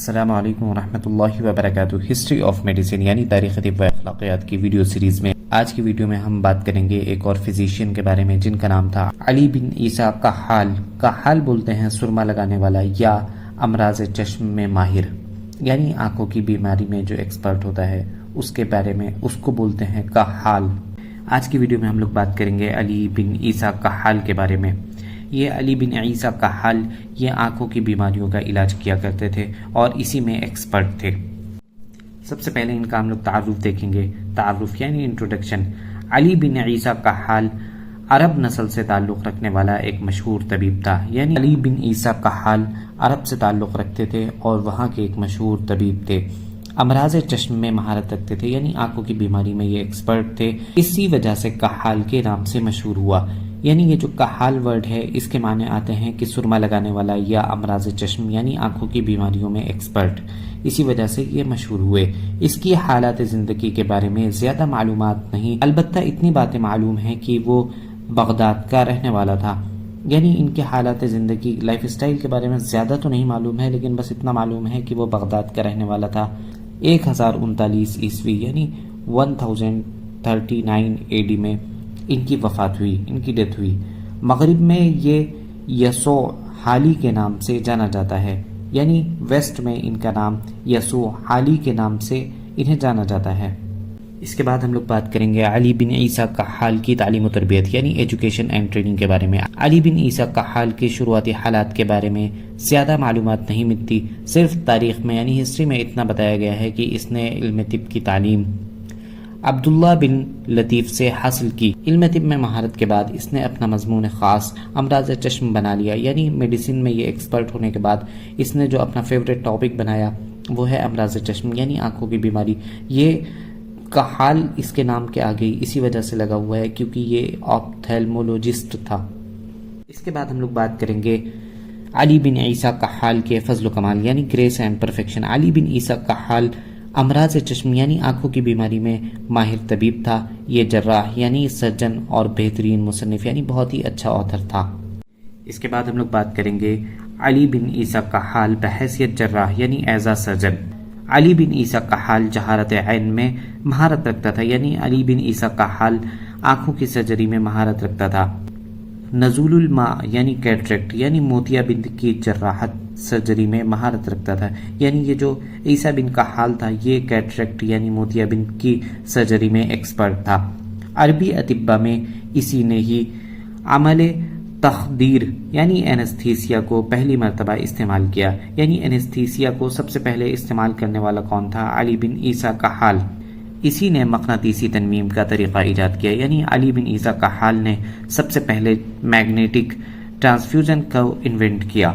السلام علیکم ورحمۃ اللہ وبرکاتہ۔ ہسٹری آف میڈیسن یعنی تاریخ طب و اخلاقیات کی ویڈیو سیریز میں آج کی ویڈیو میں ہم بات کریں گے ایک اور فزیشین کے بارے میں جن کا نام تھا علی بن عیسیٰ کحال۔ کحال بولتے ہیں سرما لگانے والا یا امراض چشم میں ماہر، یعنی آنکھوں کی بیماری میں جو ایکسپرٹ ہوتا ہے اس کے بارے میں اس کو بولتے ہیں کحال۔ آج کی ویڈیو میں ہم لوگ بات کریں گے علی بن عیسیٰ کحال کے بارے میں۔ یہ علی بن عیسیٰ کحال یہ آنکھوں کی بیماریوں کا علاج کیا کرتے تھے اور اسی میں ایکسپرٹ تھے۔ سب سے پہلے ان کا ہم لوگ تعارف دیکھیں گے۔ تعارف یعنی انٹروڈکشن۔ علی بن عیسیٰ کحال عرب نسل سے تعلق رکھنے والا ایک مشہور طبیب تھا، یعنی علی بن عیسیٰ کحال عرب سے تعلق رکھتے تھے اور وہاں کے ایک مشہور طبیب تھے۔ امراض چشم میں مہارت رکھتے تھے، یعنی آنکھوں کی بیماری میں یہ ایکسپرٹ تھے، اسی وجہ سے کحال کے نام سے مشہور ہوا۔ یعنی یہ جو کحال ورڈ ہے اس کے معنی آتے ہیں کہ سرما لگانے والا یا امراض چشم یعنی آنکھوں کی بیماریوں میں ایکسپرٹ، اسی وجہ سے یہ مشہور ہوئے۔ اس کی حالات زندگی کے بارے میں زیادہ معلومات نہیں، البتہ اتنی باتیں معلوم ہیں کہ وہ بغداد کا رہنے والا تھا۔ یعنی ان کے حالات زندگی لائف اسٹائل کے بارے میں زیادہ تو نہیں معلوم ہے، لیکن بس اتنا معلوم ہے کہ وہ بغداد کا رہنے والا تھا۔ 1039 عیسوی یعنی 1039 AD میں ان کی وفات ہوئی، ان کی ڈیتھ ہوئی۔ مغرب میں یہ یسوع حالی کے نام سے جانا جاتا ہے، یعنی ویسٹ میں ان کا نام یسوع حالی کے نام سے انہیں جانا جاتا ہے۔ اس کے بعد ہم لوگ بات کریں گے علی بن عیسیٰ کحال کی تعلیم و تربیت یعنی ایجوکیشن اینڈ ٹریننگ کے بارے میں۔ علی بن عیسیٰ کحال کے شروعاتی حالات کے بارے میں زیادہ معلومات نہیں ملتی، صرف تاریخ میں یعنی ہسٹری میں اتنا بتایا گیا ہے کہ اس نے علم طب کی تعلیم عبداللہ بن لطیف سے حاصل کی۔ علم طب میں مہارت کے بعد اس نے اپنا مضمون خاص امراض چشم بنا لیا، یعنی میڈیسن میں یہ ایکسپرٹ ہونے کے بعد اس نے جو اپنا فیوریٹ ٹاپک بنایا وہ ہے امراض چشم یعنی آنکھوں کی بیماری۔ یہ کحال اس کے نام کے آگے اسی وجہ سے لگا ہوا ہے کیونکہ یہ آپتھیلمولوجسٹ تھا۔ اس کے بعد ہم لوگ بات کریں گے علی بن عیسیٰ کحال کے فضل و کمال یعنی گریس اینڈ پرفیکشن۔ علی بن عیسیٰ کحال امراض چشم یعنی آنکھوں کی بیماری میں ماہر طبیب تھا۔ یہ جراح یعنی سرجن اور بہترین مصنف یعنی بہت ہی اچھا آتھر تھا۔ اس کے بعد ہم لوگ بات کریں گے علی بن عیسیٰ کحال بحیثیت جراح یعنی ایز اے سرجن۔ علی بن عیسیٰ کحال جہارت عین میں مہارت رکھتا تھا، یعنی علی بن عیسیٰ کحال آنکھوں کی سرجری میں مہارت رکھتا تھا۔ نزول الماء یعنی کیٹریکٹ یعنی موتیا بند کی جراحت سرجری میں مہارت رکھتا تھا، یعنی یہ جو عیسیٰ بن کحال تھا یہ کیٹریکٹ یعنی موتیا بند کی سرجری میں ایکسپرٹ تھا۔ عربی اطباء میں اسی نے ہی عمل تخدیر یعنی اینستھیسیا کو پہلی مرتبہ استعمال کیا، یعنی اینستھیسیا کو سب سے پہلے استعمال کرنے والا کون تھا؟ علی بن عیسیٰ کحال۔ اسی نے مقناطیسی تنمیم کا طریقہ ایجاد کیا، یعنی علی بن عیسیٰ کحال نے سب سے پہلے میگنیٹک ٹرانسفیوژن کو انوینٹ کیا۔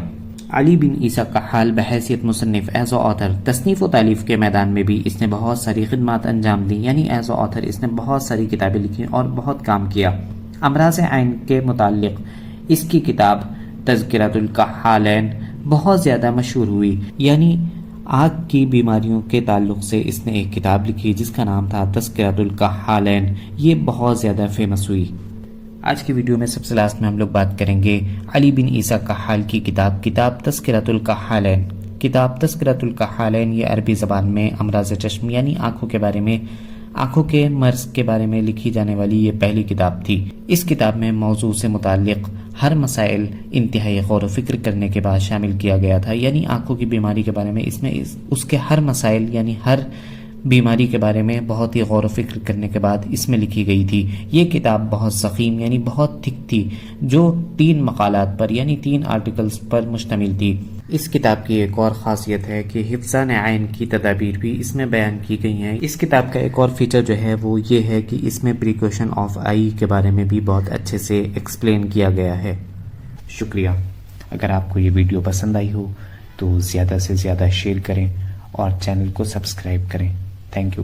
علی بن عیسیٰ کحال بحیثیت مصنف ایز اے آتھر تصنیف و تالیف کے میدان میں بھی اس نے بہت ساری خدمات انجام دی، یعنی ایز اے آتھر اس نے بہت ساری کتابیں لکھی اور بہت کام کیا۔ امراض عین کے متعلق اس کی کتاب تذکرۃ الکحالین بہت زیادہ مشہور ہوئی، یعنی آنکھ کی بیماریوں کے تعلق سے اس نے ایک کتاب لکھی جس کا نام تھا تذکرۃ الکحالین، یہ بہت زیادہ فیمس ہوئی۔ آج کی ویڈیو میں سب سے لاسٹ میں ہم لوگ بات کریں گے علی بن عیسیٰ کحال کی کتاب تذکرۃ الکحالین۔ کتاب تذکرۃ الکحالین یہ عربی زبان میں امراض چشم یعنی آنکھوں کے بارے میں آنکھوں کے مرض کے بارے میں لکھی جانے والی یہ پہلی کتاب تھی۔ اس کتاب میں موضوع سے متعلق ہر مسائل انتہائی غور و فکر کرنے کے بعد شامل کیا گیا تھا، یعنی آنکھوں کی بیماری کے بارے میں اس میں اس کے ہر مسائل یعنی ہر بیماری کے بارے میں بہت ہی غور و فکر کرنے کے بعد اس میں لکھی گئی تھی۔ یہ کتاب بہت ضخیم یعنی بہت تھک تھی، جو 3 مقالات پر یعنی 3 آرٹیکلز پر مشتمل تھی۔ اس کتاب کی ایک اور خاصیت ہے کہ حفظان عین کی تدابیر بھی اس میں بیان کی گئی ہیں۔ اس کتاب کا ایک اور فیچر جو ہے وہ یہ ہے کہ اس میں پریکاشن آف آئی کے بارے میں بھی بہت اچھے سے ایکسپلین کیا گیا ہے۔ شکریہ۔ اگر آپ کو یہ ویڈیو پسند آئی ہو تو زیادہ سے زیادہ شیئر کریں اور چینل کو سبسکرائب کریں۔ Thank you.